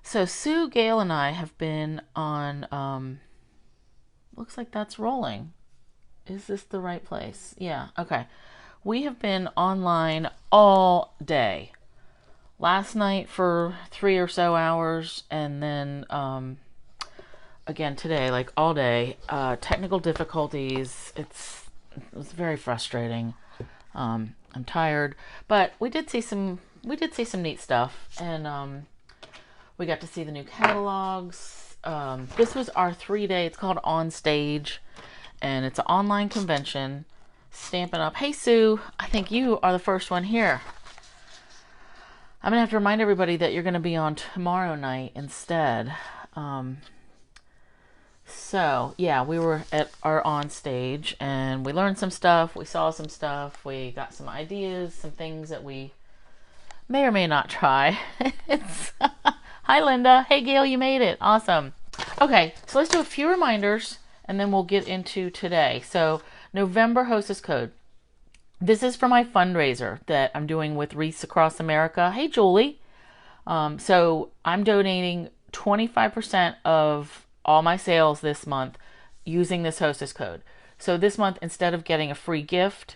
So Sue, Gail, and I have been on, looks like that's rolling. Is this the right place? Yeah, okay. We have been online all day. Last night for 3 or so hours, and then again today, like all day. Technical difficulties. It was very frustrating. I'm tired, but we did see some neat stuff, and we got to see the new catalogs. This was our 3 day. It's called On Stage, and it's an online convention. Stampin' Up. Hey Sue, I think you are the first one here. I'm gonna have to remind everybody that you're gonna be on tomorrow night instead. So yeah, we were at our On Stage, and we learned some stuff. We saw some stuff. We got some ideas, some things that we may or may not try. It's Hi Linda. Hey Gail, you made it. Awesome. Okay, so let's do a few reminders and then we'll get into today. So November hostess code. This is for my fundraiser that I'm doing with Wreaths Across America. Hey Julie. So I'm donating 25% of all my sales this month using this hostess code. So this month, instead of getting a free gift,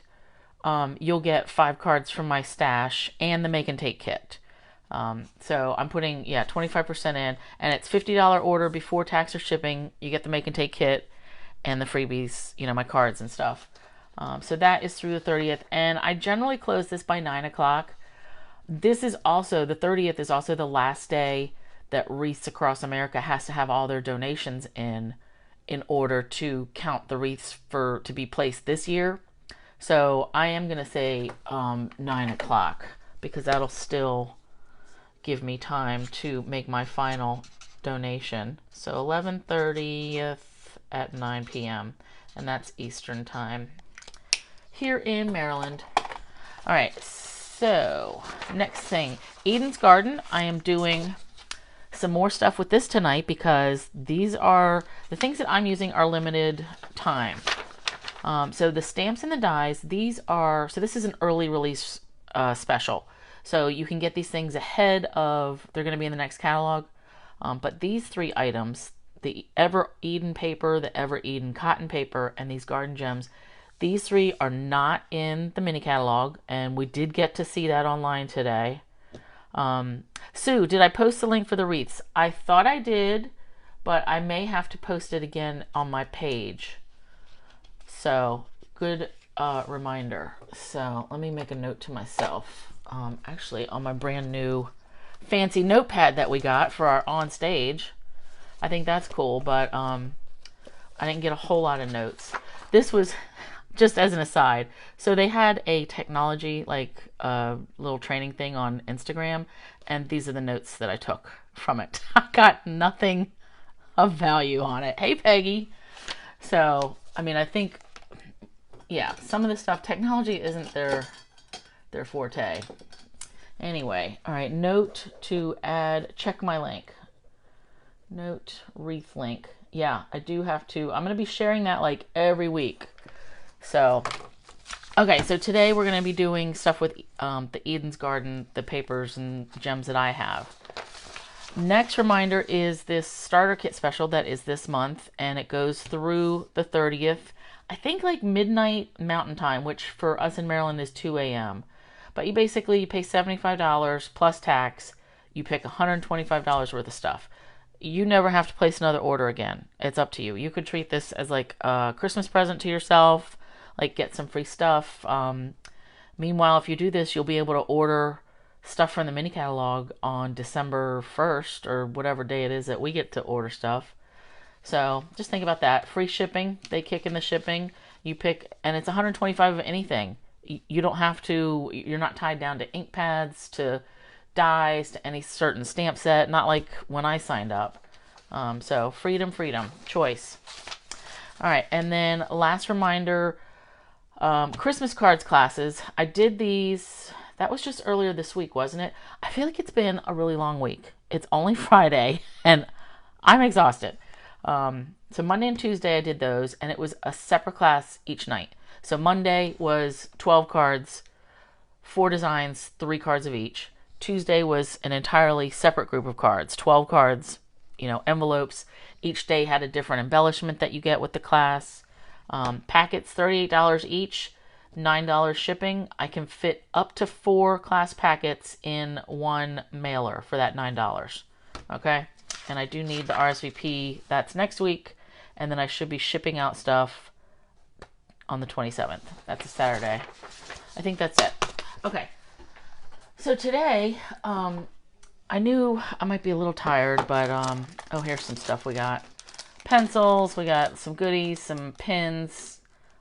you'll get 5 cards from my stash and the make and take kit. So I'm putting, 25% in, and it's $50 order before tax or shipping. You get the make and take kit and the freebies, my cards and stuff. So that is through the 30th, and I generally close this by 9 o'clock. This is also, the 30th is also the last day that Wreaths Across America has to have all their donations in order to count the wreaths to be placed this year. So I am going to say 9 o'clock because that'll still give me time to make my final donation. So 11:30 at 9 p.m. and that's Eastern time here in Maryland. All right, so next thing, Eden's Garden. I am doing some more stuff with this tonight because these are the things that I'm using are limited time. So the stamps and the dies, this is an early release special. So you can get these things ahead of, they're going to be in the next catalog. But these 3 items, the Ever Eden paper, the Ever Eden cotton paper, and these garden gems, these 3 are not in the mini catalog, and we did get to see that online today. Sue, did I post the link for the wreaths? I thought I did, but I may have to post it again on my page. So, good reminder. So, let me make a note to myself. Actually, on my brand new fancy notepad that we got for our On Stage. I think that's cool, but I didn't get a whole lot of notes. This was just as an aside. So they had a technology, little training thing on Instagram, and these are the notes that I took from it. I got nothing of value on it. Hey, Peggy. So, I think, some of this stuff, technology isn't their forte. Anyway, all right, note to add, check my link. Note wreath link. Yeah, I do have to, I'm going to be sharing that every week. So, okay, so today we're going to be doing stuff with the Eden's Garden, the papers and gems that I have. Next reminder is this starter kit special that is this month, and it goes through the 30th. I think midnight Mountain Time, which for us in Maryland is 2 a.m. But you pay $75 plus tax. You pick $125 worth of stuff. You never have to place another order again. It's up to you. You could treat this as a Christmas present to yourself, get some free stuff. Meanwhile, if you do this, you'll be able to order stuff from the mini catalog on December 1st or whatever day it is that we get to order stuff. So just think about that. Free shipping. They kick in the shipping. You pick, and it's $125 of anything. You don't have to, you're not tied down to ink pads, to dies, to any certain stamp set, not like when I signed up. So freedom, choice. All right, and then last reminder, Christmas cards classes. I did these, that was just earlier this week, wasn't it? I feel like it's been a really long week. It's only Friday, and I'm exhausted. So Monday and Tuesday I did those, and it was a separate class each night. So Monday was 12 cards, 4 designs, 3 cards of each. Tuesday was an entirely separate group of cards, 12 cards, you know, envelopes. Each day had a different embellishment that you get with the class. Packets, $38 each, $9 shipping. I can fit up to 4 class packets in one mailer for that $9. Okay? And I do need the RSVP. That's next week. And then I should be shipping out stuff on the 27th. That's a Saturday. I think that's it. Okay. So today, I knew I might be a little tired, but, oh, here's some stuff we got. Pencils, we got some goodies, some pins.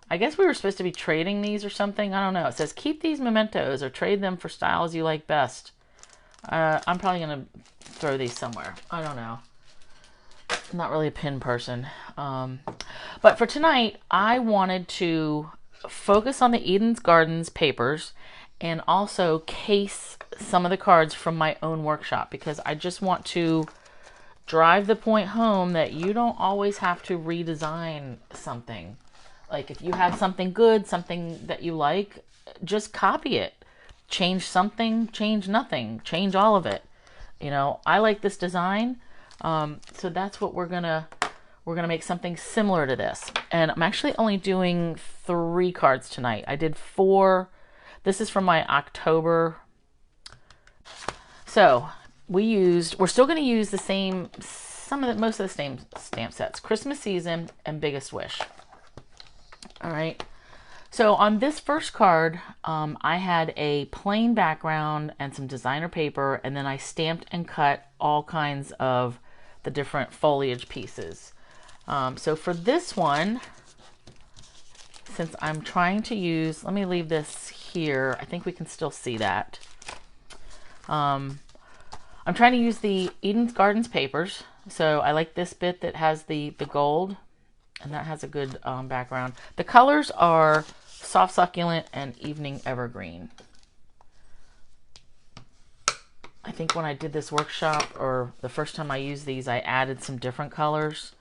I guess we were supposed to be trading these or something. I don't know. It says, keep these mementos or trade them for styles you like best. I'm probably going to throw these somewhere. I don't know. I'm not really a pin person. But for tonight, I wanted to focus on the Eden's Gardens papers and also case some of the cards from my own workshop, because I just want to drive the point home that you don't always have to redesign something. Like if you have something good, something that you like, just copy it. Change something, change nothing, change all of it. You know, I like this design, so that's what we're gonna make something similar to this. And I'm actually only doing 3 cards tonight. I did 4. This is from my October. So we're still going to use the same, most of the same stamp sets. Christmas Season and Biggest Wish. All right. So on this first card, I had a plain background and some designer paper, and then I stamped and cut all kinds of the different foliage pieces. So for this one, since I'm trying to use, let me leave this here. I think we can still see that. I'm trying to use the Eden's Gardens papers. So I like this bit that has the gold, and that has a good background. The colors are Soft Succulent and Evening Evergreen. I think when I did this workshop, or the first time I used these, I added some different colors,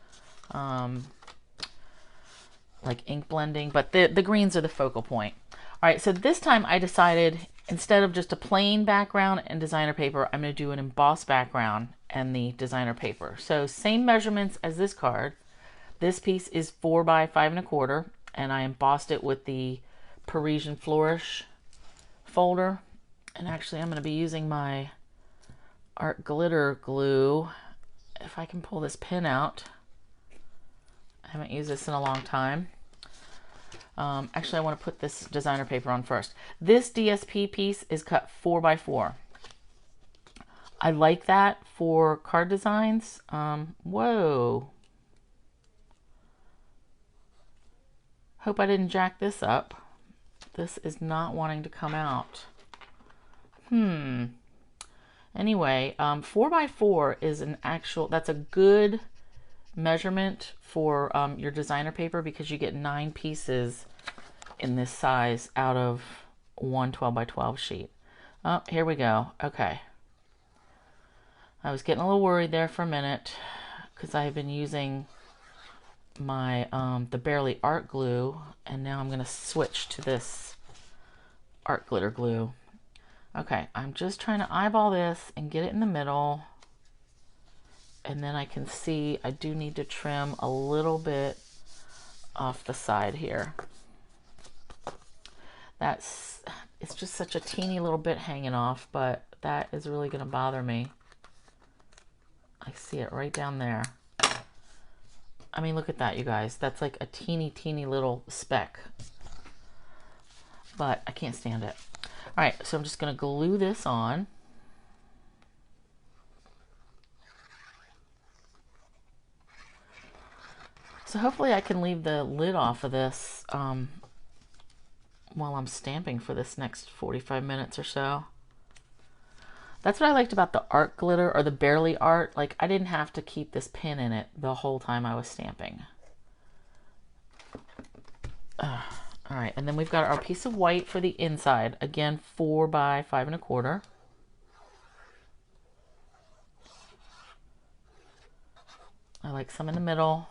like ink blending, but the greens are the focal point. All right, so this time I decided, instead of just a plain background and designer paper, I'm going to do an embossed background and the designer paper. So same measurements as this card. This piece is 4 by 5¼ and I embossed it with the Parisian Flourish folder. And actually I'm going to be using my art glitter glue. If I can pull this pin out. I haven't used this in a long time. Actually, I want to put this designer paper on first. This DSP piece is cut 4 by 4. I like that for card designs. Whoa. Hope I didn't jack this up. This is not wanting to come out. Anyway, 4 by 4 is that's a good measurement for your designer paper, because you get 9 pieces in this size out of one 12 by 12 sheet. Oh, here we go. Okay. I was getting a little worried there for a minute because I've been using my the Barely art glue, and now I'm going to switch to this art glitter glue. Okay, I'm just trying to eyeball this and get it in the middle. And then I can see I do need to trim a little bit off the side here. It's just such a teeny little bit hanging off, but that is really going to bother me. I see it right down there. I mean, look at that, you guys. That's like a teeny little speck. But I can't stand it. All right, so I'm just going to glue this on. So hopefully I can leave the lid off of this while I'm stamping for this next 45 minutes or so. That's what I liked about the art glitter, or the Barely art. Like, I didn't have to keep this pin in it the whole time I was stamping. All right, and then we've got our piece of white for the inside. Again, 4 by 5¼ I like some in the middle.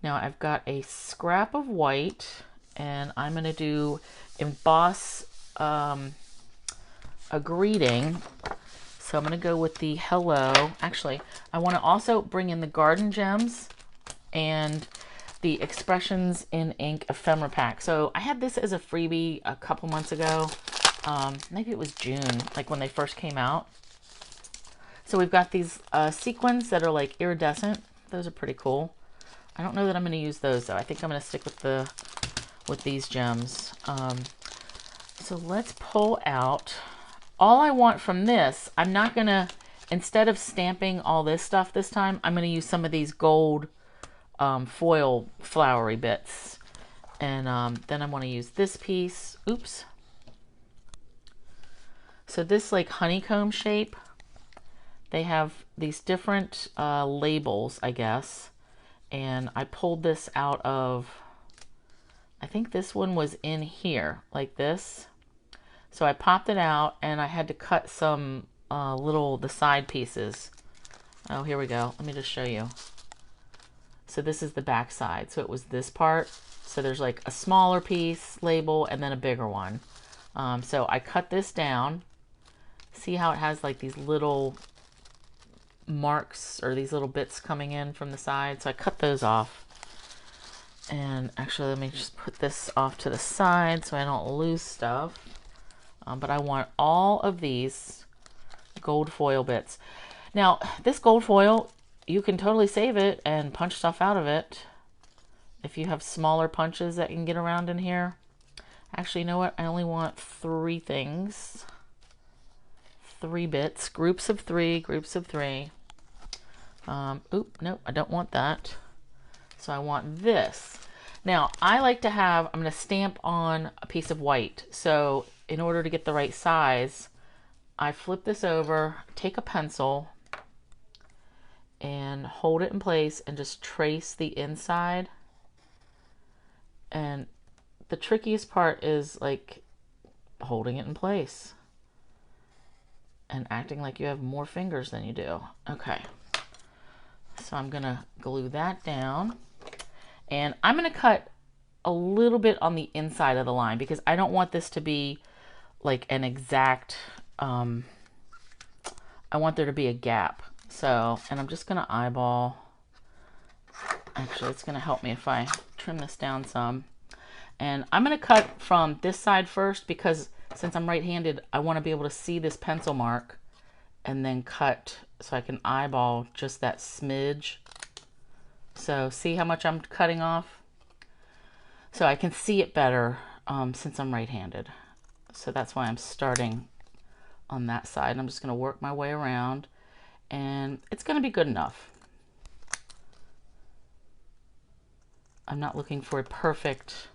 Now I've got a scrap of white and I'm going to do emboss a greeting. So I'm going to go with the hello. Actually, I want to also bring in the garden gems and the expressions in ink ephemera pack. So I had this as a freebie a couple months ago. Maybe it was June, like when they first came out. So we've got these sequins that are like iridescent. Those are pretty cool. I don't know that I'm going to use those though. I think I'm going to stick with these gems. So let's pull out. All I want from this, I'm not going to, instead of stamping all this stuff this time, I'm going to use some of these gold foil flowery bits. And then I want to use this piece. Oops. So this like honeycomb shape, they have these different labels, I guess. And I pulled this out of, I think this one was in here, like this. So I popped it out and I had to cut some the side pieces. Oh, here we go. Let me just show you. So this is the back side. So it was this part. So there's like a smaller piece label and then a bigger one. So I cut this down. See how it has like these little marks or these little bits coming in from the side. So I cut those off. And actually, let me just put this off to the side so I don't lose stuff. But I want all of these gold foil bits. Now, this gold foil, you can totally save it and punch stuff out of it. If you have smaller punches that you can get around in here. Actually, you know what? I only want 3 things. 3 bits. Groups of 3. Groups of 3. Oop, nope, I don't want that. So I want this. Now, I like to have, I'm going to stamp on a piece of white. So in order to get the right size, I flip this over, take a pencil, and hold it in place and just trace the inside. And the trickiest part is like holding it in place and acting like you have more fingers than you do. Okay. So I'm going to glue that down. And I'm going to cut a little bit on the inside of the line because I don't want this to be like an exact, I want there to be a gap. So, and I'm just going to eyeball. Actually, it's going to help me if I trim this down some. And I'm going to cut from this side first because since I'm right-handed, I want to be able to see this pencil mark and then cut so I can eyeball just that smidge. So see how much I'm cutting off? So I can see it better since I'm right-handed. So that's why I'm starting on that side. I'm just going to work my way around and it's going to be good enough. I'm not looking for a perfect,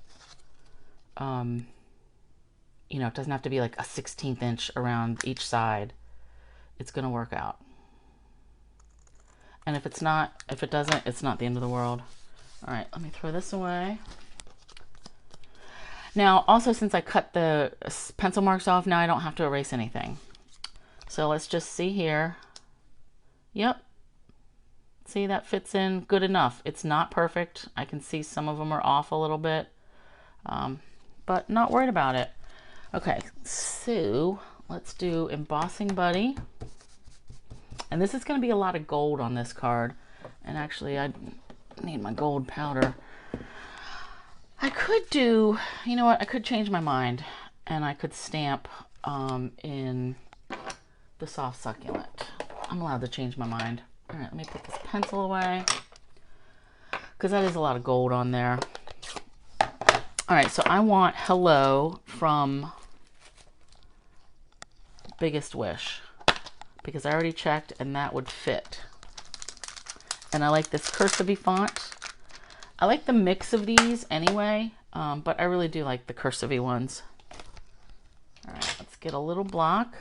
you know, it doesn't have to be like a 1/16 inch around each side. It's going to work out. And if it's not, if it doesn't, it's not the end of the world. All right, let me throw this away. Now, also since I cut the pencil marks off, now I don't have to erase anything. So let's just see here. Yep. See, that fits in good enough. It's not perfect. I can see some of them are off a little bit, but not worried about it. Okay, so let's do Embossing Buddy. And this is going to be a lot of gold on this card. And actually, I need my gold powder. I could do, you know what, I could change my mind. And I could stamp in the soft succulent. I'm allowed to change my mind. All right, let me put this pencil away. Because that is a lot of gold on there. All right, so I want Hello from Biggest Wish. Because I already checked and that would fit. And I like this cursive font. I like the mix of these anyway, but I really do like the cursive ones. All right, let's get a little block.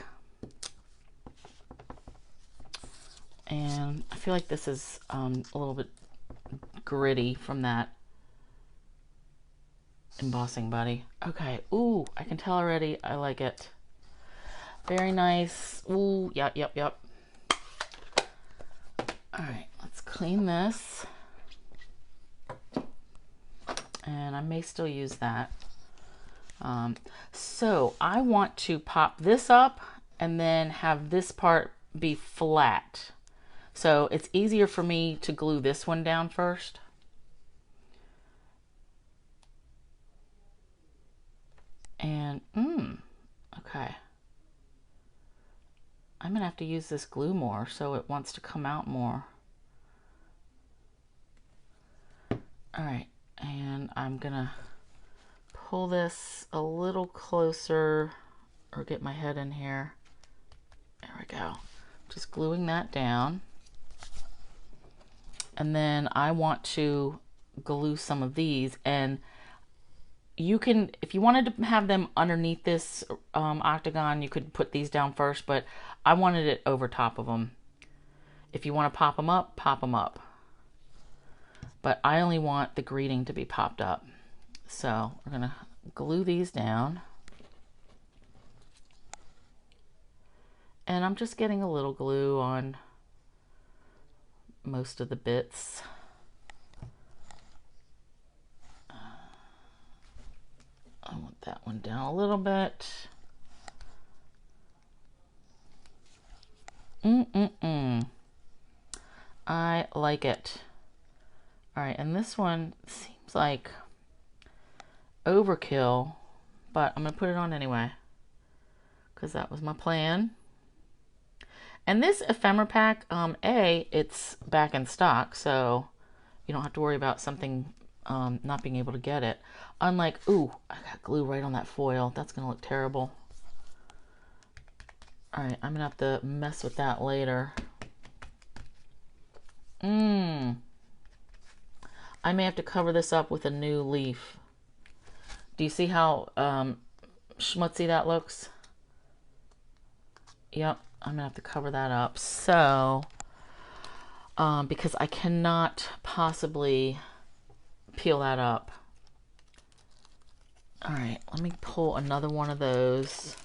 And I feel like this is a little bit gritty from that Embossing Buddy. Okay, ooh, I can tell already I like it. Very nice. Ooh, yep. All right, let's clean this. and I may still use that. So I want to pop this up and then have this part be flat. So it's easier for me to glue this one down first. And, okay. I'm gonna have to use this glue more so it wants to come out more. All right, and I'm gonna pull this a little closer or get my head in here. There we go. Just gluing that down. And then I want to glue some of these, and you can, if you wanted to have them underneath this octagon, you could put these down first, but I wanted it over top of them. If you want to pop them up, pop them up. But I only want the greeting to be popped up. So we're going to glue these down. And I'm just getting a little glue on most of the bits. I want that one down a little bit. I like it. All right, and this one seems like overkill, but I'm gonna put it on anyway because that was my plan. And this ephemera pack, it's back in stock, so you don't have to worry about something not being able to get it. Unlike, ooh, I got glue right on that foil. That's gonna look terrible. All right, I'm gonna have to mess with that later. I may have to cover this up with a new leaf. Do you see how schmutzy that looks? Yep, I'm gonna have to cover that up. So, because I cannot possibly peel that up. All right, let me pull another one of those.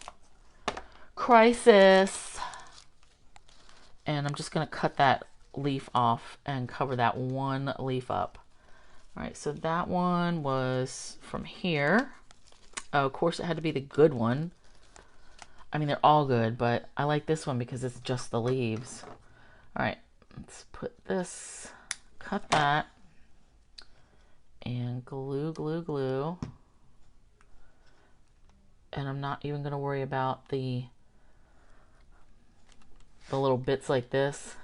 Crisis. And I'm just gonna cut that leaf off and cover that one leaf up. All right, so that one was from here. Oh, of course it had to be the good one. I mean, they're all good, but I like this one because it's just the leaves. All right, let's put this, cut that, and glue, glue, glue. And I'm not even gonna worry about the little bits like this,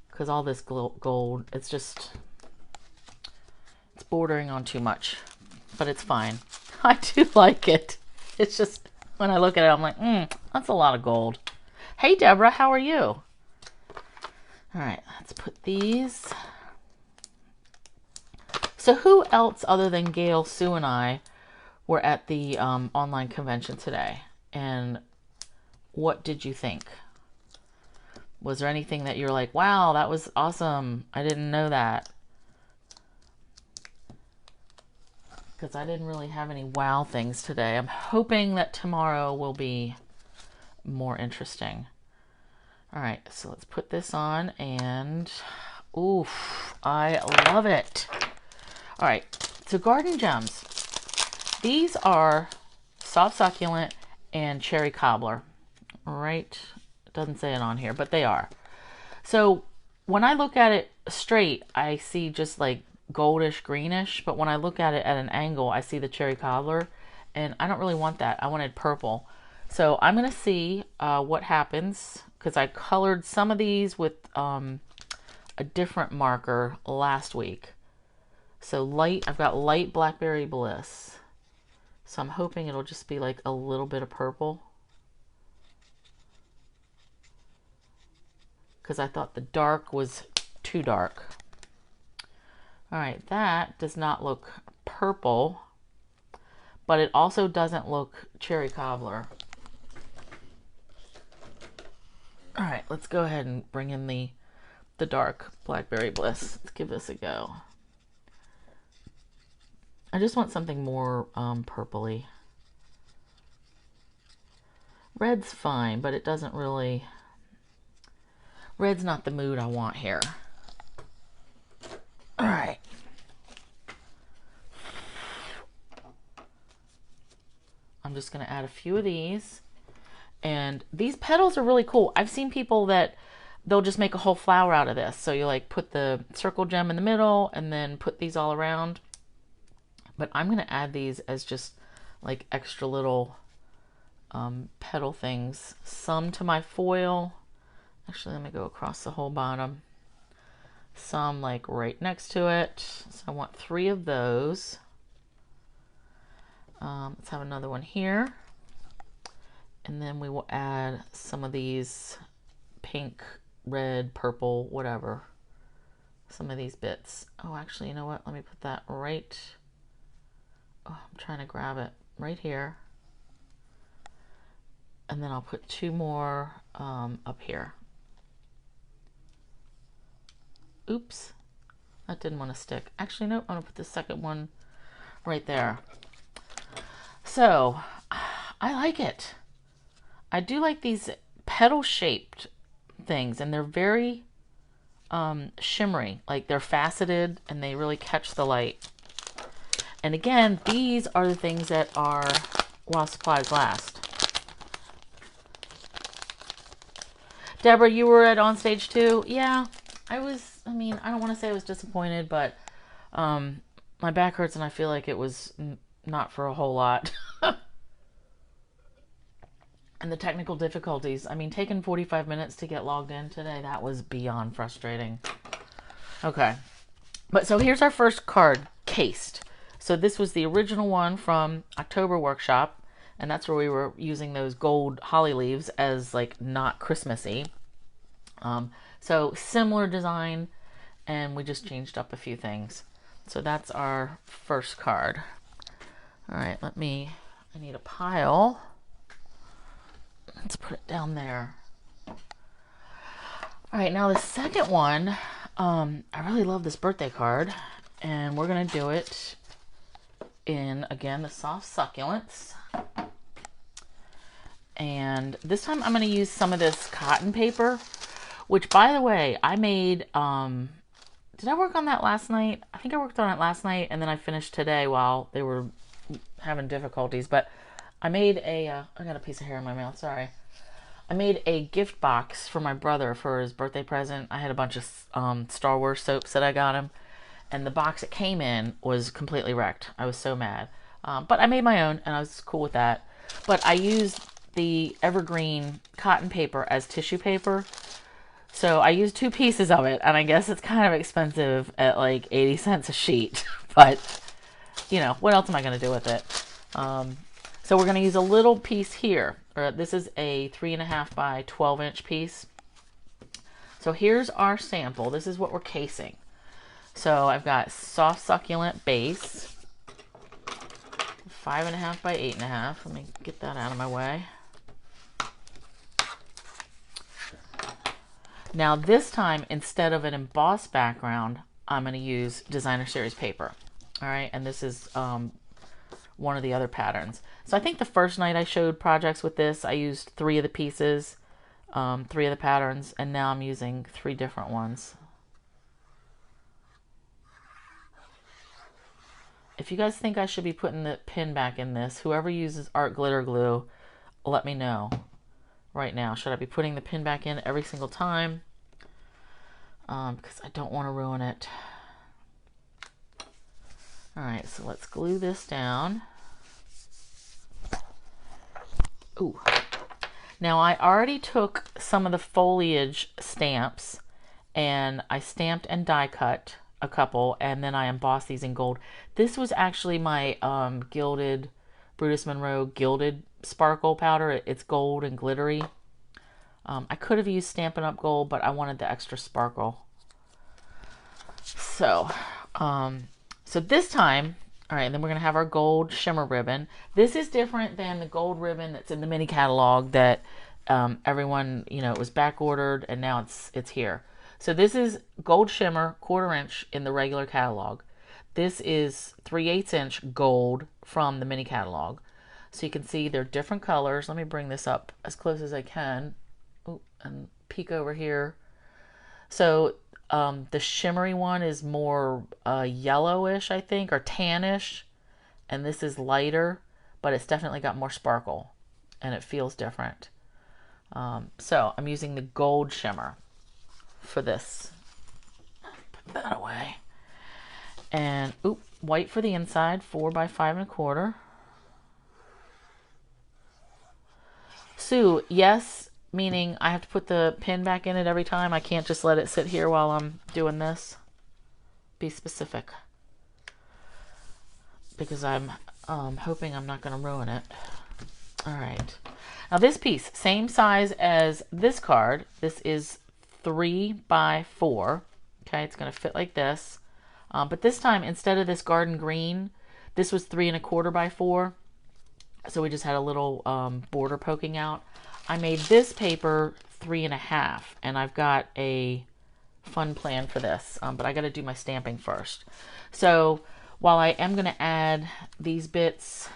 because all this gold, it's bordering on too much, but it's fine. I do like it. It's just, when I look at it, I'm like, that's a lot of gold. Hey, Deborah, how are you? All right, let's put these. So who else other than Gail, Sue, and I were at the online convention today? And what did you think? Was there anything that you're like, wow, that was awesome, I didn't know that? Because I didn't really have any wow things today. I'm hoping that tomorrow will be more interesting. All right, so let's put this on, and oof, I love it. All right, so Garden Gems. These are soft succulent and cherry cobbler. Right, it doesn't say it on here, but they are. So when I look at it straight, I see just like goldish greenish, but when I look at it at an angle, I see the cherry cobbler, and I don't really want that. I wanted purple. So I'm gonna see what happens, because I colored some of these with a different marker last week. So light, I've got light Blackberry Bliss, so I'm hoping it'll just be like a little bit of purple, because I thought the dark was too dark. All right, that does not look purple, but it also doesn't look cherry cobbler. All right, let's go ahead and bring in the dark Blackberry Bliss. Let's give this a go. I just want something more purpley. Red's fine, but it doesn't really, red's not the mood I want here. All right. I'm just going to add a few of these. And these petals are really cool. I've seen people that they'll just make a whole flower out of this. So you like put the circle gem in the middle and then put these all around. But I'm going to add these as just like extra little petal things. Some to my foil. Actually, let me go across the whole bottom. Some like right next to it. So I want 3 of those. Let's have another one here. And then we will add some of these pink, red, purple, whatever. Some of these bits. Oh, actually, you know what? Let me put that right. Oh, I'm trying to grab it right here. And then I'll put 2 more up here. Oops. That didn't want to stick. Actually, nope. I'm going to put the second one right there. So, I like it. I do like these petal-shaped things, and they're very shimmery. Like, they're faceted, and they really catch the light. And again, these are the things that are while supplies last. Deborah, you were at Onstage too? Yeah, I was. I mean, I don't want to say I was disappointed, but my back hurts, and I feel like it was not for a whole lot. And the technical difficulties. I mean, taking 45 minutes to get logged in today, that was beyond frustrating. Okay. But so here's our first card, cased. So this was the original one from October Workshop. And that's where we were using those gold holly leaves as like not Christmassy. So similar design, and we just changed up a few things. So that's our first card. All right, I need a pile. Let's put it down there. All right, now the second one, I really love this birthday card, and we're going to do it in, again, the soft succulents. And this time I'm going to use some of this cotton paper, which, by the way, I made, did I work on that last night? I think I worked on it last night, and then I finished today while they were having difficulties, but I made I got a piece of hair in my mouth, sorry. I made a gift box for my brother for his birthday present. I had a bunch of Star Wars soaps that I got him, and the box it came in was completely wrecked. I was so mad. But I made my own, and I was cool with that. But I used the evergreen cotton paper as tissue paper. So I used 2 pieces of it, and I guess it's kind of expensive at like 80 cents a sheet. But, you know, what else am I going to do with it? So we're going to use a little piece here. This is a 3.5 by 12 inch piece. So here's our sample. This is what we're casing. So I've got soft succulent base, 5.5 by 8.5. Let me get that out of my way. Now this time, instead of an embossed background, I'm going to use designer series paper. All right, and this is one of the other patterns. So I think the first night I showed projects with this, I used 3 of the pieces, 3 of the patterns, and now I'm using 3 different ones. If you guys think I should be putting the pin back in this, whoever uses art glitter glue, let me know right now. Should I be putting the pin back in every single time? Because I don't want to ruin it. Alright, so let's glue this down. Ooh. Now I already took some of the foliage stamps and I stamped and die cut a couple, and then I embossed these in gold. This was actually my gilded Brutus Monroe gilded sparkle powder. It's gold and glittery. I could have used Stampin' Up! Gold, but I wanted the extra sparkle. So, so this time, all right, then we're going to have our gold shimmer ribbon. This is different than the gold ribbon that's in the mini catalog that everyone, you know, it was back ordered and now it's here. So this is gold shimmer, 1/4 inch in the regular catalog. This is 3/8 inch gold from the mini catalog. So you can see they're different colors. Let me bring this up as close as I can. Ooh, and peek over here. So the shimmery one is more yellowish, I think, or tannish. And this is lighter. but it's definitely got more sparkle and it feels different. So I'm using the gold shimmer for this. Put that away. And white for the inside, 4 by 5 1/4. Sue, yes, meaning I have to put the pin back in it every time. I can't just let it sit here while I'm doing this. Be specific. Because I'm hoping I'm not going to ruin it. All right. Now this piece, same size as this card. This is 3 by 4. Okay, it's going to fit like this. But this time, instead of this garden green, this was 3 1/4 by 4. So we just had a little border poking out. I made this paper 3 1/2, and I've got a fun plan for this. But I got to do my stamping first. So while I am going to add these bits,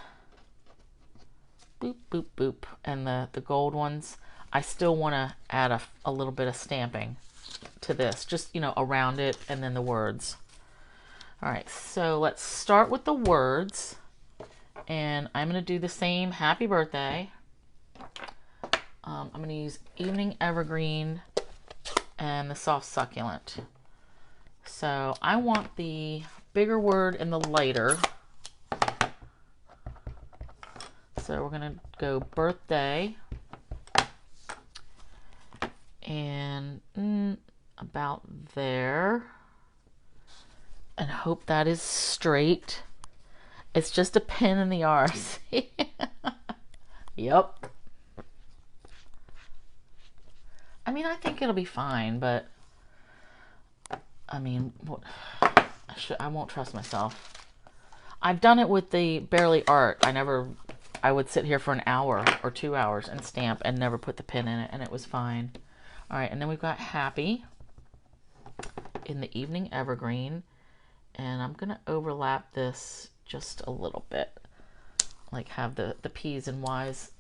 boop, boop, boop, and the gold ones, I still want to add a little bit of stamping to this, just, you know, around it, and then the words. All right, so let's start with the words, and I'm going to do the same happy birthday. I'm going to use Evening Evergreen and the Soft Succulent. So I want the bigger word and the lighter. So we're going to go birthday and about there, and hope that is straight. It's just a pin in the RC. Yep. I mean, I think it'll be fine, but I mean, I won't trust myself. I've done it with the Barely Art. I would sit here for an hour or 2 hours and stamp and never put the pin in it, and it was fine. All right, and then we've got happy in the Evening Evergreen, and I'm gonna overlap this just a little bit, like have the P's and Y's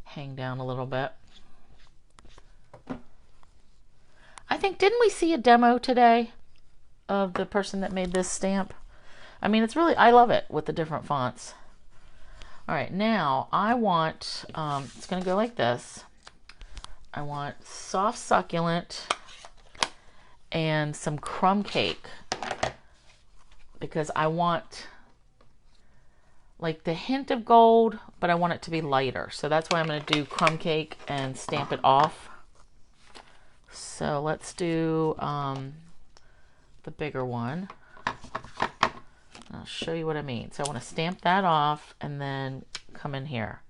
hang down a little bit. I think, didn't we see a demo today of the person that made this stamp? I mean, it's really, I love it with the different fonts. All right, now I want, it's going to go like this. I want Soft Succulent and some crumb cake, because I want like the hint of gold, but I want it to be lighter. So that's why I'm going to do crumb cake and stamp it off. So let's do the bigger one. I'll show you what I mean. So I want to stamp that off and then come in here.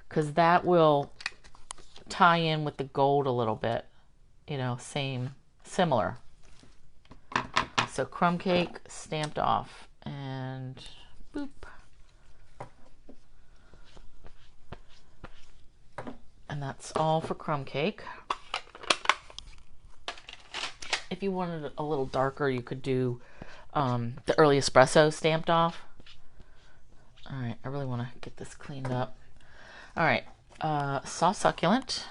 Because that will tie in with the gold a little bit. You know, similar. So crumb cake stamped off and boop. And that's all for crumb cake. If you wanted it a little darker, you could do the early espresso stamped off. All right, I really want to get this cleaned up. All right, Soft Succulent.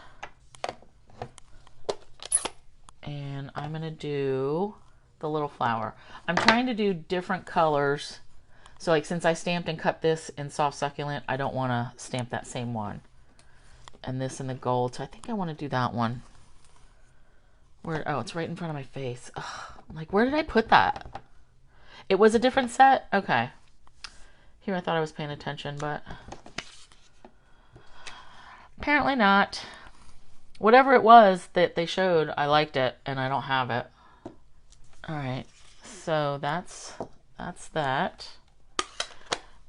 And I'm going to do the little flower. I'm trying to do different colors. So like, since I stamped and cut this in Soft Succulent, I don't want to stamp that same one. And this in the gold, so I think I want to do that one. Where? Oh, it's right in front of my face. Ugh, like, where did I put that? It was a different set? Okay. Here I thought I was paying attention, but apparently not. Whatever it was that they showed, I liked it, and I don't have it. All right, so that's that.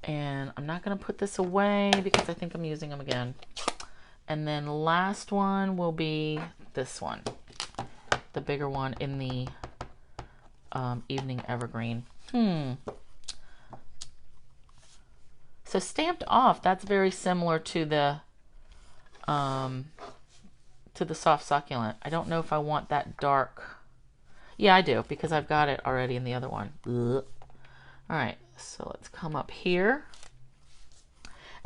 And I'm not going to put this away because I think I'm using them again. And then last one will be this one. The bigger one in the Evening Evergreen. So stamped off, that's very similar to the Soft Succulent. I don't know if I want that dark. Yeah, I do, because I've got it already in the other one. Ugh. All right, so let's come up here.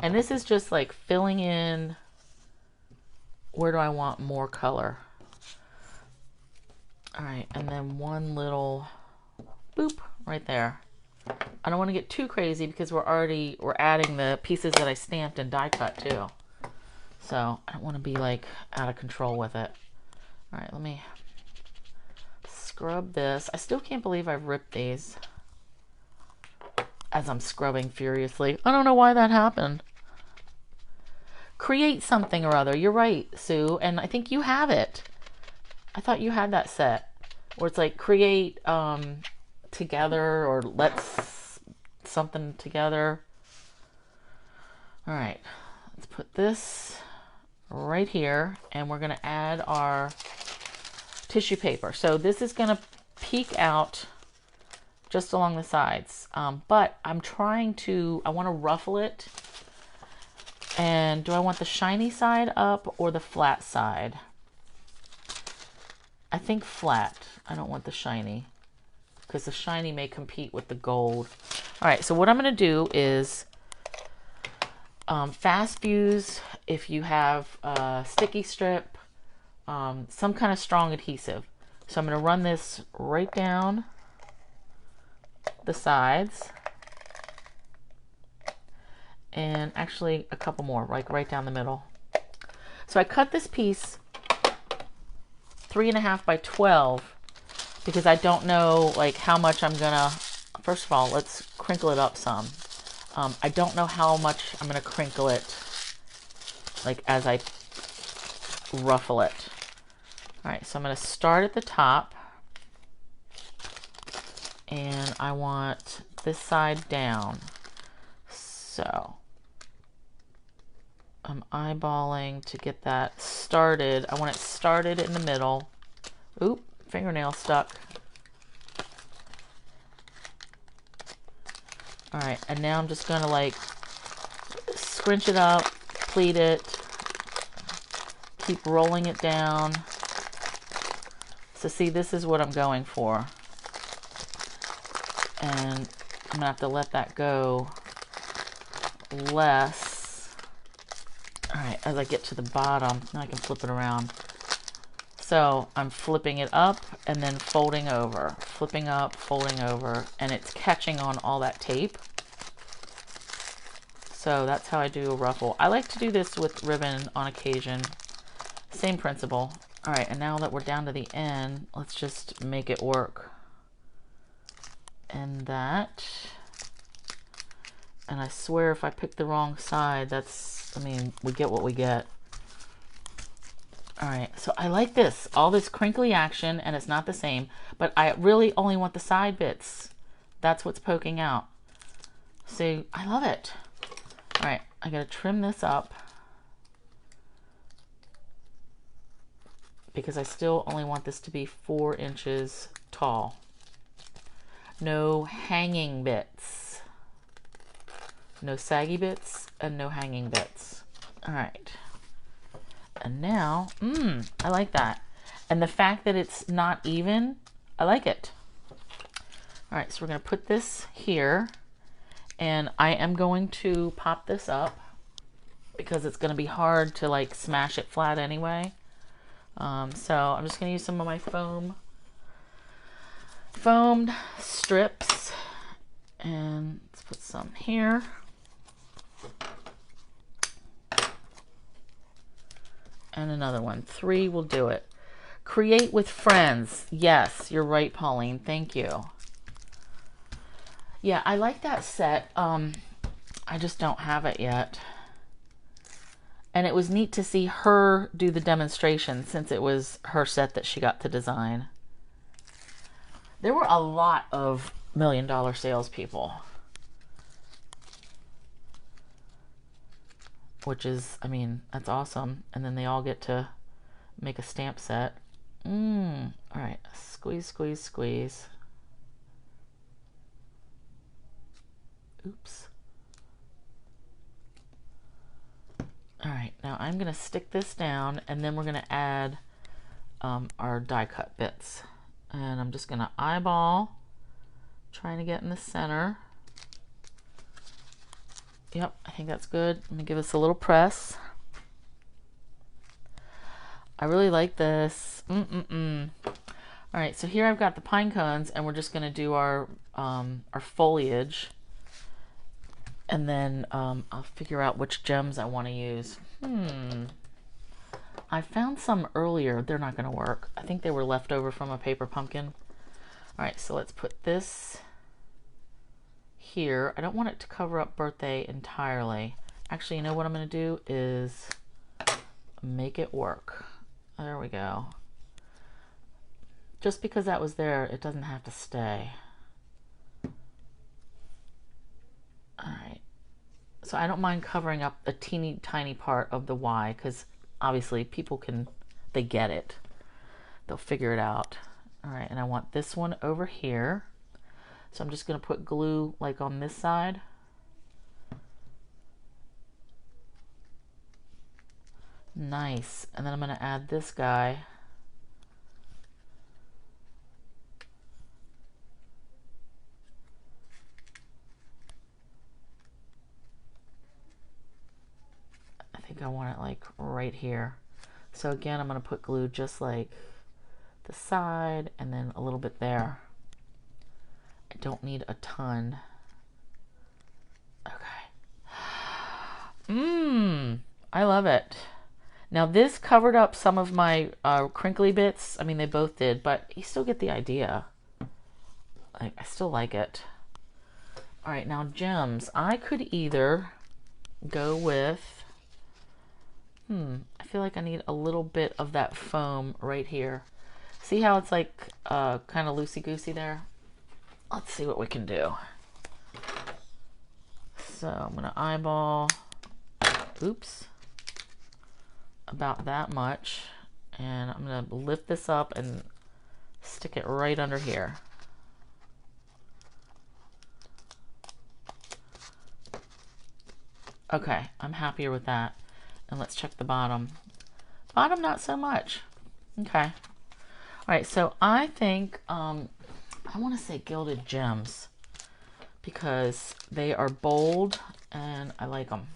And this is just like filling in, where do I want more color? All right, and then one little boop, right there. I don't want to get too crazy because we're adding the pieces that I stamped and die cut too. So I don't want to be like out of control with it. All right, let me scrub this. I still can't believe I've ripped these as I'm scrubbing furiously. I don't know why that happened. Create something or other. You're right, Sue, and I think you have it. I thought you had that set where it's like create together or let's something together. All right, let's put this right here, and we're going to add our tissue paper. So this is going to peek out just along the sides, but I'm trying to, I want to ruffle it. And do I want the shiny side up or the flat side? I think flat. I don't want the shiny because the shiny may compete with the gold. All right, so what I'm going to do is fast fuse if you have a sticky strip, some kind of strong adhesive. So I'm going to run this right down the sides. And actually a couple more, like right down the middle. So I cut this piece 3.5 by 12 because I don't know like how much I'm gonna, first of all, let's crinkle it up some. I don't know how much I'm gonna crinkle it like as I ruffle it. All right, so I'm gonna start at the top and I want this side down. So I'm eyeballing to get that started. I want it started in the middle. Oop, fingernail stuck. All right, and now I'm just gonna like scrunch it up, pleat it, keep rolling it down. So see, this is what I'm going for. And I'm gonna have to let that go less. All right, as I get to the bottom, now I can flip it around. So I'm flipping it up and then folding over, flipping up, folding over, and it's catching on all that tape. So that's how I do a ruffle. I like to do this with ribbon on occasion. Same principle. All right, and now that we're down to the end, let's just make it work. And that. And I swear if I pick the wrong side, that's, I mean, we get what we get. All right, so I like this, all this crinkly action, and it's not the same, but I really only want the side bits. That's what's poking out. See, I love it. All right, I gotta trim this up because I still only want this to be 4 inches tall. No hanging bits. No saggy bits and no hanging bits. All right. And now, I like that. And the fact that it's not even, I like it. All right, so we're gonna put this here and I am going to pop this up because it's gonna be hard to like smash it flat anyway. So I'm just gonna use some of my foamed strips and let's put some here. And another one. 3 will do it. Create with friends. Yes, you're right, Pauline. Thank you. Yeah, I like that set. I just don't have it yet. And it was neat to see her do the demonstration since it was her set that she got to design. There were a lot of $1 million salespeople. Which is, I mean, that's awesome. And then they all get to make a stamp set. All right, squeeze, squeeze, squeeze. Oops. All right, now I'm gonna stick this down and then we're gonna add our die cut bits. And I'm just gonna eyeball, trying to get in the center. Yep, I think that's good. Let me give this a little press. I really like this. All right, so here I've got the pine cones, and we're just going to do our foliage, and then I'll figure out which gems I want to use. I found some earlier. They're not going to work. I think they were left over from a paper pumpkin. All right, so let's put this here. I don't want it to cover up birthday entirely. Actually, you know what I'm going to do is make it work. There we go. Just because that was there, it doesn't have to stay. All right. So I don't mind covering up a teeny tiny part of the Y, because obviously people they get it. They'll figure it out. All right, and I want this one over here. So I'm just going to put glue like on this side. Nice. And then I'm going to add this guy. I think I want it like right here. So again, I'm going to put glue just like the side and then a little bit there. I don't need a ton. Okay. I love it. Now this covered up some of my crinkly bits. I mean, they both did, but you still get the idea. I still like it. All right, now gems. I could either go with, I feel like I need a little bit of that foam right here. See how it's like kind of loosey-goosey there? Let's see what we can do. So I'm going to eyeball, oops, about that much. And I'm going to lift this up and stick it right under here. Okay, I'm happier with that. And let's check the bottom. Bottom, not so much. Okay. All right, so I think I want to say gilded gems because they are bold and I like them.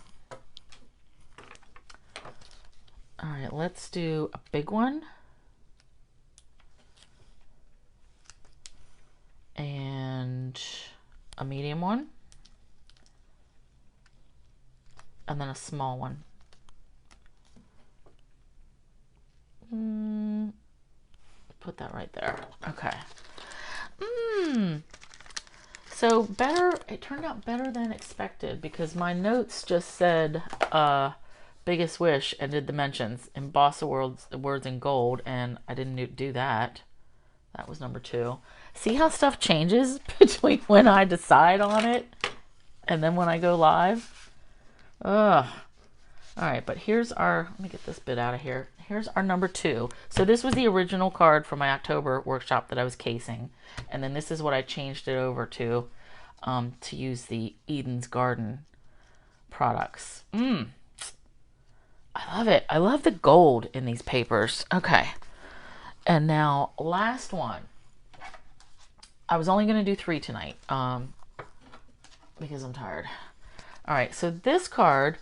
All right, let's do a big one. And a medium one. And then a small one. Put that right there. Okay. So better, it turned out better than expected because my notes just said biggest wish and did dimensions, emboss the words in gold, and I didn't do that. That was number 2. See how stuff changes between when I decide on it and then when I go live? Ugh. All right, but here's our, let me get this bit out of here. Here's our number 2. So this was the original card from my October workshop that I was casing. And then this is what I changed it over to use the Eden's Garden products. I love it. I love the gold in these papers. Okay. And now, last one. I was only going to do 3 tonight because I'm tired. All right, so this card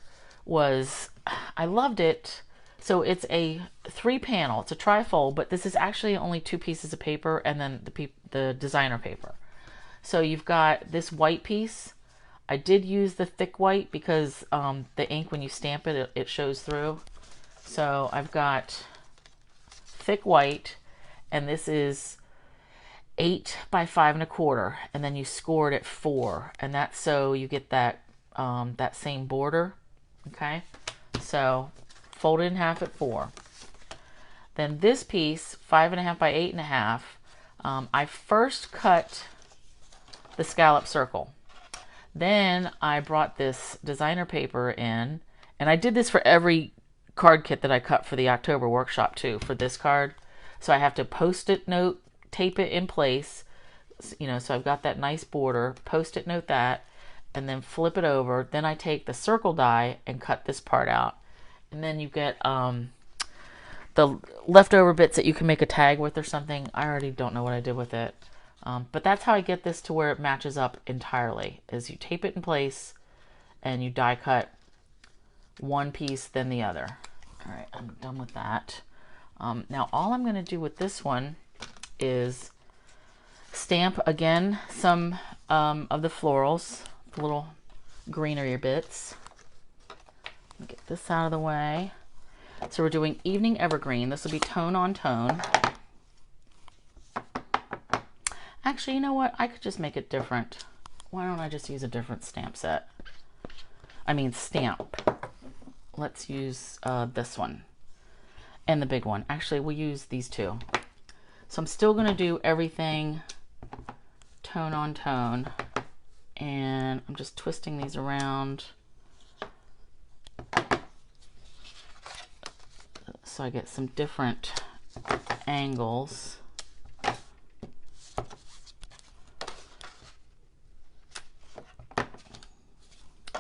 was, I loved it. So it's a 3-panel. It's a trifold, but this is actually only 2 pieces of paper and then the designer paper. So you've got this white piece. I did use the thick white because the ink, when you stamp it, it shows through. So I've got thick white, and this is 8 by 5 1/4, and then you score it at 4, and that's so you get that that same border. Okay, so fold it in half at 4. Then this piece, 5 1/2 by 8 1/2. I first cut the scallop circle. Then I brought this designer paper in, and I did this for every card kit that I cut for the October workshop too, for this card. So I have to post-it note, tape it in place, you know, so I've got that nice border, post-it note that, and then flip it over. Then I take the circle die and cut this part out. And then you get the leftover bits that you can make a tag with or something. I already don't know what I did with it. But that's how I get this to where it matches up entirely, is you tape it in place and you die cut one piece then the other. All right, I'm done with that. Now all I'm going to do with this one is stamp again some of the florals, the little greenery bits. Get this out of the way. So we're doing Evening Evergreen. This will be tone on tone. Actually, you know what? I could just make it different. Why don't I just use a different stamp set? I mean stamp. Let's use this one and the big one. Actually, we'll use these two. So I'm still going to do everything tone on tone, and I'm just twisting these around so I get some different angles.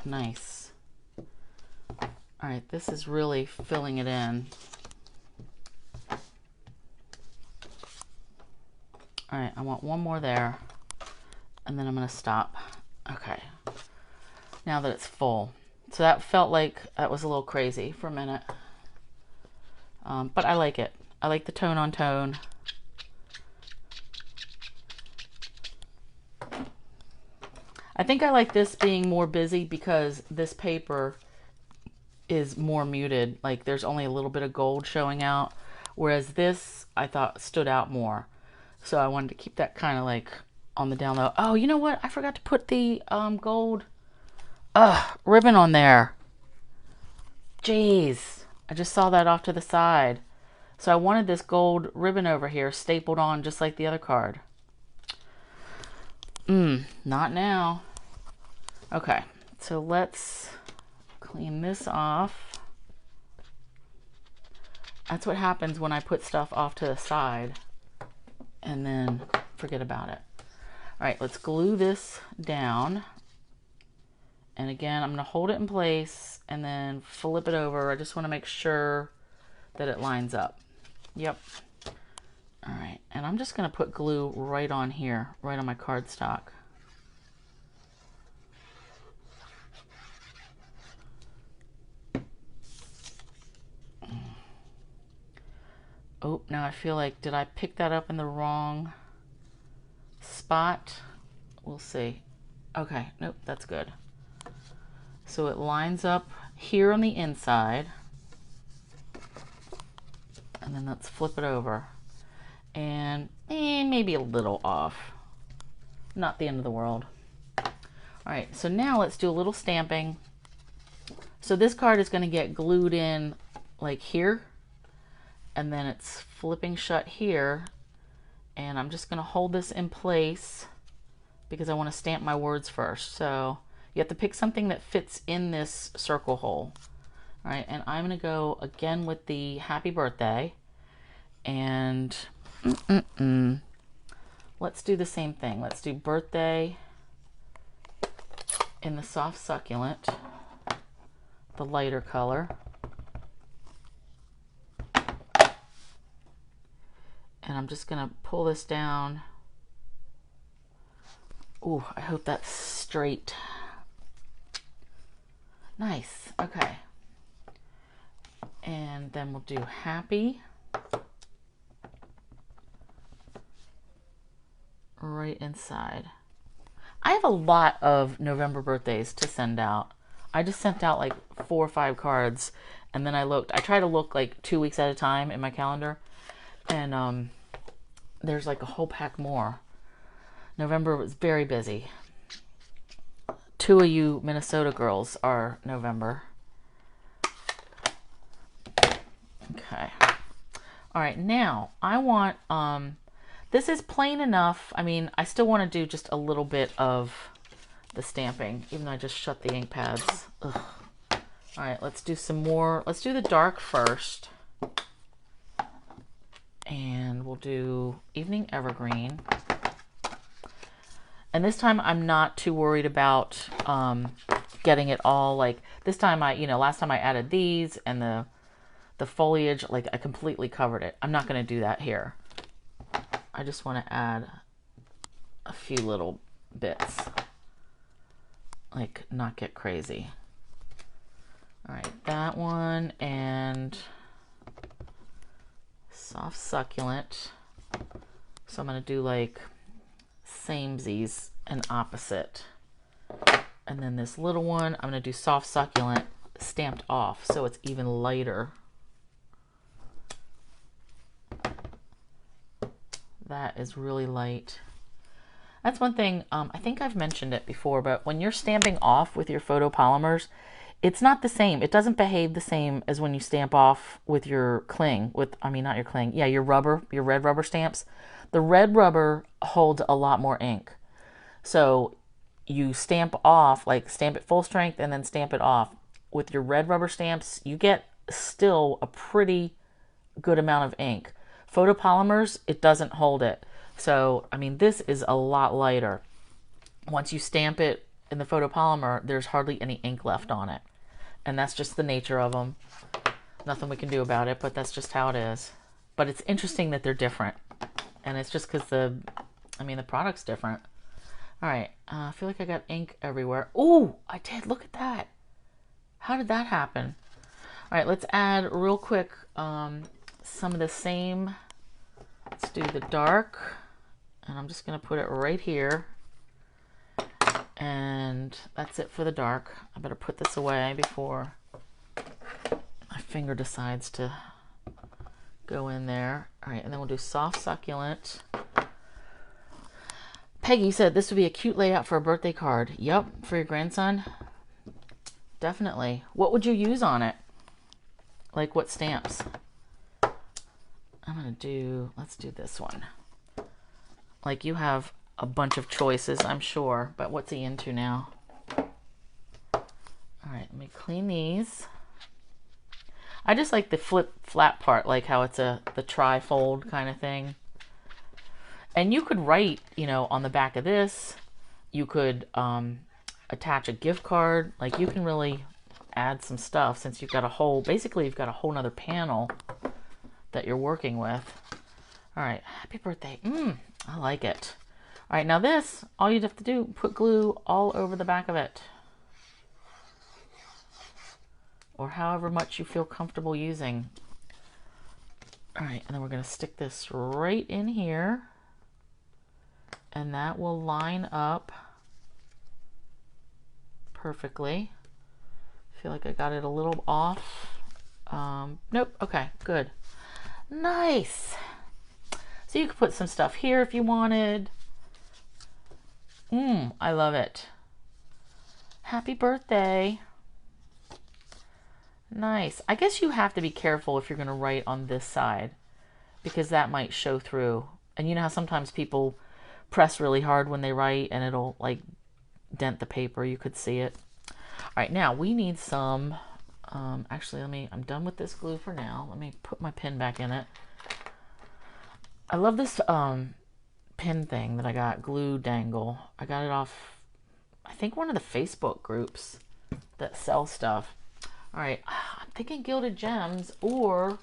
Nice. All right, this is really filling it in. All right, I want one more there, and then I'm going to stop. Okay, now that it's full. So that felt like that was a little crazy for a minute, but I like it. I like the tone on tone. I think I like this being more busy because this paper is more muted. Like there's only a little bit of gold showing out, whereas this I thought stood out more. So I wanted to keep that kind of like on the down low. Oh, you know what? I forgot to put the gold ribbon on there. Jeez. I just saw that off to the side. So I wanted this gold ribbon over here stapled on just like the other card. Not now. Okay, so let's clean this off. That's what happens when I put stuff off to the side and then forget about it. All right, let's glue this down. And again, I'm going to hold it in place and then flip it over. I just want to make sure that it lines up. Yep. All right, and I'm just going to put glue right on here, right on my cardstock. Oh, now I feel like, did I pick that up in the wrong spot? We'll see. Okay, nope, that's good. So it lines up here on the inside. And then let's flip it over. And maybe a little off. Not the end of the world. All right, so now let's do a little stamping. So this card is going to get glued in like here. And then it's flipping shut here, and I'm just going to hold this in place because I want to stamp my words first. So you have to pick something that fits in this circle hole. All right, and I'm going to go again with the happy birthday, and let's do the same thing. Let's do birthday in the soft succulent, the lighter color. And I'm just going to pull this down. Ooh, I hope that's straight. Nice. Okay. And then we'll do happy. Right inside. I have a lot of November birthdays to send out. I just sent out like 4 or 5 cards. And then I try to look like 2 weeks at a time in my calendar. And there's like a whole pack more. November was very busy. 2 of you Minnesota girls are November. Okay. All right, now I want, this is plain enough. I mean, I still want to do just a little bit of the stamping, even though I just shut the ink pads. Ugh. All right, let's do some more. Let's do the dark first. And we'll do Evening Evergreen. And this time I'm not too worried about getting it all, like this time last time I added these and the foliage, like I completely covered it. I'm not going to do that here. I just want to add a few little bits, like not get crazy. All right, that one and soft succulent So I'm going to do like samesies and opposite. And then this little one, I'm going to do soft succulent stamped off so it's even lighter. That is really light. That's one thing, I think I've mentioned it before, but when you're stamping off with your photopolymers, it's not the same. It doesn't behave the same as when you stamp off with your cling, not your cling, yeah, your rubber, your red rubber stamps. The red rubber holds a lot more ink. So you stamp off, like stamp it full strength and then stamp it off. With your red rubber stamps, you get still a pretty good amount of ink. Photopolymers, it doesn't hold it. So, I mean, this is a lot lighter. Once you stamp it in the photopolymer, there's hardly any ink left on it. And that's just the nature of them. Nothing we can do about it, but that's just how it is. But it's interesting that they're different. And it's just because the product's different. All right, I feel like I got ink everywhere. Oh, I did. Look at that. How did that happen? All right, let's add real quick some of the same. Let's do the dark. And I'm just going to put it right here. And that's it for the dark. I better put this away before my finger decides to go in there. All right, and then we'll do soft succulent. Peggy said this would be a cute layout for a birthday card. Yep, for your grandson. Definitely. What would you use on it? Like what stamps? Let's do this one. Like you have a bunch of choices, I'm sure, but what's he into now? All right, let me clean these. I just like the flat part, like how it's the tri-fold kind of thing. And you could write, on the back of this, you could attach a gift card. Like you can really add some stuff since you've got basically you've got a whole nother panel that you're working with. All right, happy birthday. I like it. All right, now this, all you'd have to do, put glue all over the back of it. Or however much you feel comfortable using. All right, and then we're gonna stick this right in here. And that will line up perfectly. I feel like I got it a little off. Nope, okay, good. Nice. So you could put some stuff here if you wanted. I love it. Happy birthday. Nice. I guess you have to be careful if you're going to write on this side because that might show through. And you know how sometimes people press really hard when they write and it'll like dent the paper. You could see it. All right, now we need some, actually I'm done with this glue for now. Let me put my pin back in it. I love this pin thing that I got, glue dangle. I got it off, I think one of the Facebook groups that sell stuff. All right, I'm thinking gilded gems, or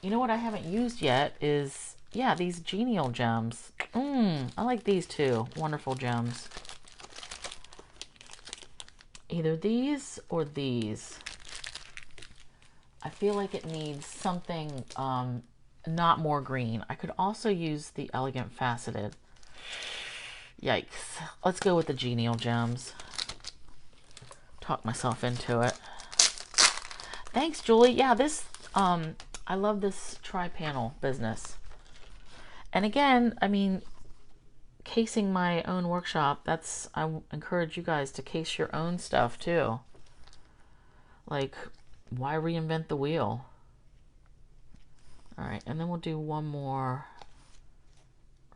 you know what I haven't used yet is, yeah, these genial gems. I like these too. Wonderful gems. Either these or these. I feel like it needs something not more green. I could also use the elegant faceted. Yikes. Let's go with the genial gems. Talk myself into it. Thanks, Julie. Yeah, this I love this tri-panel business. And again, I mean, casing my own workshop, I encourage you guys to case your own stuff too. Like, why reinvent the wheel? All right, and then we'll do one more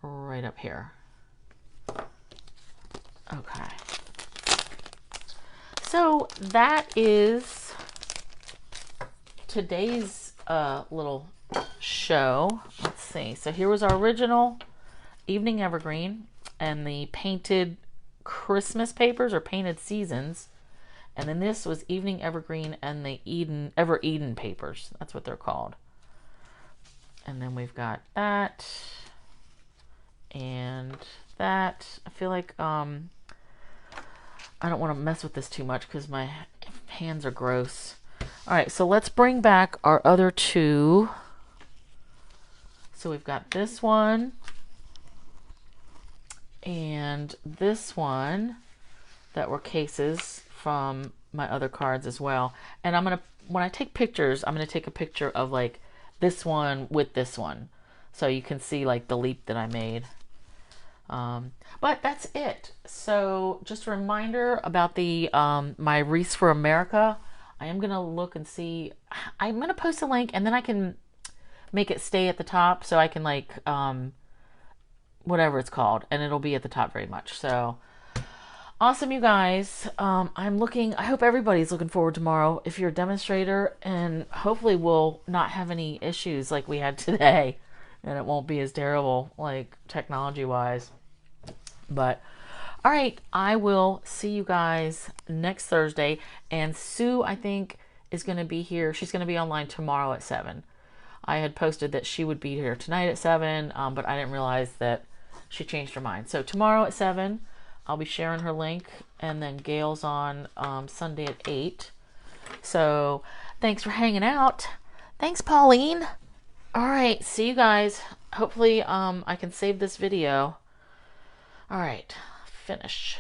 right up here. Okay. So that is today's little show. Let's see. So here was our original Evening Evergreen and the painted Christmas papers or painted seasons. And then this was Evening Evergreen and the Ever Eden papers. That's what they're called. And then we've got that and that. I feel like I don't want to mess with this too much because my hands are gross. All right, so let's bring back our other two. So we've got this one And this one that were cases from my other cards as well. And I'm gonna, when I take pictures, I'm gonna take a picture of like this one with this one, so you can see like the leap that I made. But that's it. So just a reminder about the my wreaths for America. I am gonna look and see. I'm gonna post a link, and then I can make it stay at the top, so I can like whatever it's called, and it'll be at the top very much. So awesome, you guys. I'm looking, I hope everybody's looking forward tomorrow if you're a demonstrator, and hopefully we'll not have any issues like we had today, and it won't be as terrible like technology wise. But all right, I will see you guys next Thursday. And Sue, I think, is going to be here. She's going to be online tomorrow at 7. I had posted that she would be here tonight at 7, but I didn't realize that she changed her mind. So tomorrow at 7, I'll be sharing her link, and then Gail's on Sunday at 8. So thanks for hanging out. Thanks, Pauline. All right, see you guys. Hopefully I can save this video. All right, finish.